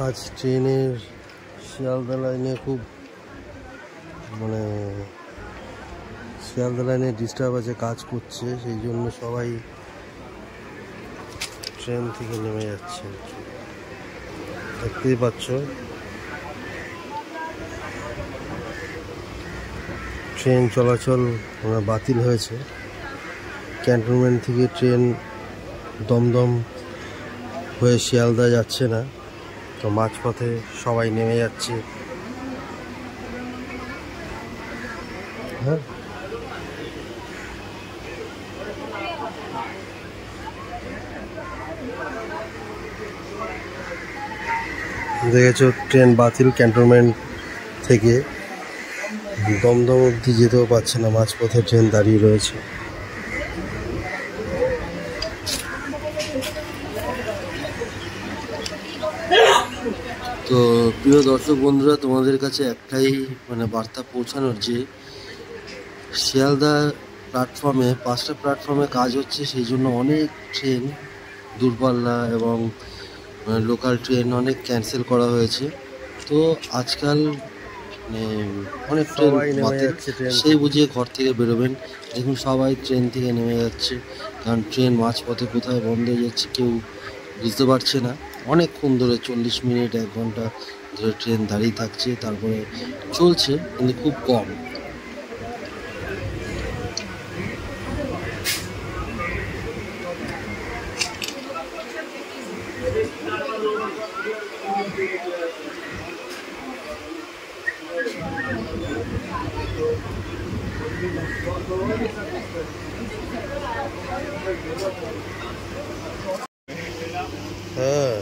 আজ ট্রেনের শিয়ালদা লাইনে খুব শিয়ালদা লাইনে ডিস্টার্ব আছে, কাজ করছে, সেই জন্য সবাই ট্রেন থেকে নেমে যাচ্ছে। দেখতেই পাচ্ছ ট্রেন চলাচল বাতিল হয়েছে। ক্যান্টনমেন্ট থেকে ট্রেন দমদম হয়ে শিয়ালদা যাচ্ছে না, তো মাঝপথে সবাই নেমে যাচ্ছে। হ্যাঁ, দেখেছো ট্রেন বাতিল, ক্যান্টনমেন্ট থেকে দমদম অবধি যেতেও পারছে না, মাঝপথে ট্রেন দাঁড়িয়ে রয়েছে। তো প্রিয় দর্শক বন্ধুরা, তোমাদের কাছে একটাই বার্তা পৌঁছানোর, যে শিয়ালদা প্ল্যাটফর্মে 5টা প্ল্যাটফর্মে কাজ হচ্ছে, সেই জন্য অনেক ট্রেন দূরপাল্লা এবং লোকাল ট্রেন অনেক ক্যান্সেল করা হয়েছে। তো আজকাল অনেক ট্রেন সেই বুঝিয়ে ঘর থেকে বেরোবেন। দেখুন সবাই ট্রেন থেকে নেমে যাচ্ছে, কারণ ট্রেন মাঝপথে কোথায় বন্ধ হয়ে যাচ্ছে কেউ বুঝতে পারছে না। অনেকক্ষণ ধরে 40 মিনিট 1 ঘন্টা ধরে ট্রেন দাঁড়িয়ে থাকছে, তারপরে চলছে, কিন্তু খুব কম। হ্যাঁ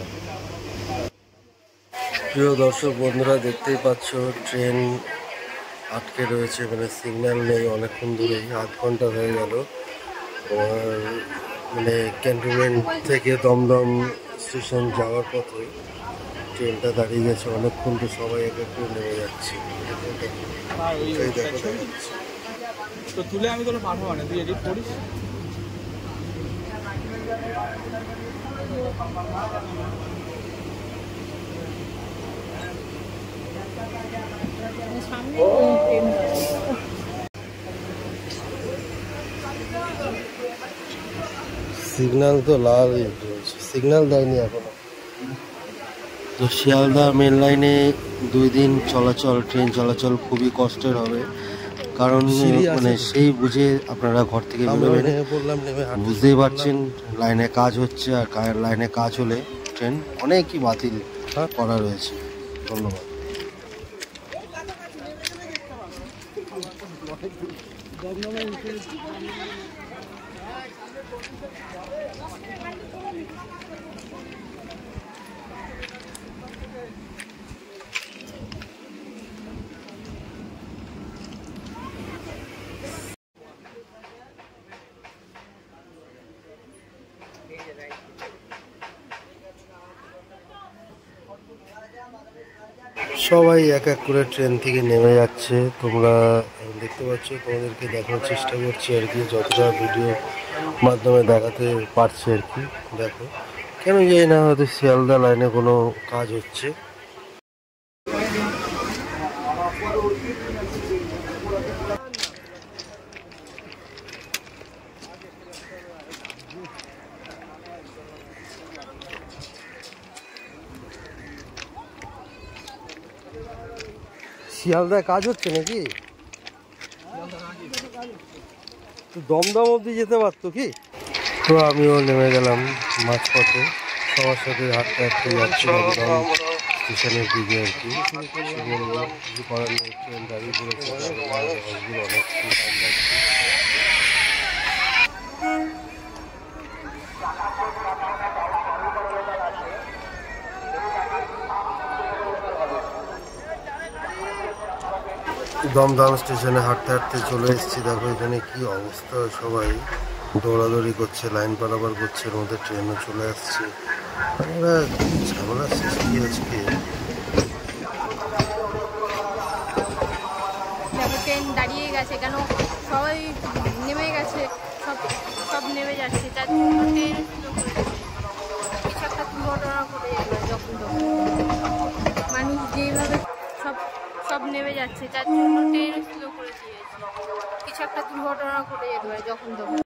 প্রিয় দর্শক বন্ধুরা, দেখতেই পাচ্ছ ট্রেন আটকে রয়েছে, সিগন্যাল নেই অনেকক্ষণ ধরেই, আধ ঘন্টা হয়ে গেল। ক্যান্টনমেন্ট থেকে দমদম স্টেশন যাওয়ার পথে ট্রেনটা দাঁড়িয়ে গেছে অনেকক্ষণ, তো সবাই এক এক করে নেমে যাচ্ছে। তো তুলে আমি তোর পাঠাবো না, তুই এডিট করিস। সিগন্যাল তো লাল, সিগন্যাল দেয়নি এখনো। তো শিয়ালদা মেন লাইনে 2 দিন ট্রেন চলাচল খুবই কষ্টের হবে, কারণ সেই বুঝে আপনারা ঘর থেকে বেরোবেন। বুঝতেই পারছেন লাইনে কাজ হচ্ছে, আর লাইনে কাজ হলে ট্রেন অনেকই বাতিল করা রয়েছে। ধন্যবাদ। সবাই এক এক করে ট্রেন থেকে নেমে যাচ্ছে, তোমরা দেখতে পাচ্ছ। তোমাদেরকে দেখানোর চেষ্টা করছি আর কি, যতটা ভিডিও মাধ্যমে দেখাতে পারছি আর কি। দেখো, কেন জানি না, হয়তো শিয়ালদা লাইনে কোনো কাজ হচ্ছে। শিয়ালদায় কাজ হচ্ছে নাকি? তো দমদম অবধি যেতে পারতো কি? তো আমিও নেমে গেলাম মাঝপথে, সবার সাথে হাঁটতে হাঁটতে যাচ্ছি দমদম স্টেশনের দিকে আর কি। কিছু করার নেই, ট্রেন দাঁড়িয়ে পড়েছে, অনেক টাইম লাগছে। দমদম স্টেশনে হাঁটতে হাঁটতে চলে এসেছি। দেখো এখানে কি অবস্থা, সবাই দৌড়াদৌড়ি করছে, লাইন পারাপার করছে, এর মধ্যে ট্রেনও চলে আসছে। ঝামেলা সৃষ্টি আজকে। ট্রেন দাঁড়িয়ে গেছে কেন, সবাই নেমে গেছে, সব নেমে যাচ্ছে, যার জন্য ট্রেন কিছু একটা দুর্ঘটনা ঘটে যাবে যখন নেমে যাচ্ছে, যার জন্য ট্রেন স্লো করে দিয়েছে। কিছু একটা দুর্ঘটনা ঘটে যেতে পারে যখন তখন।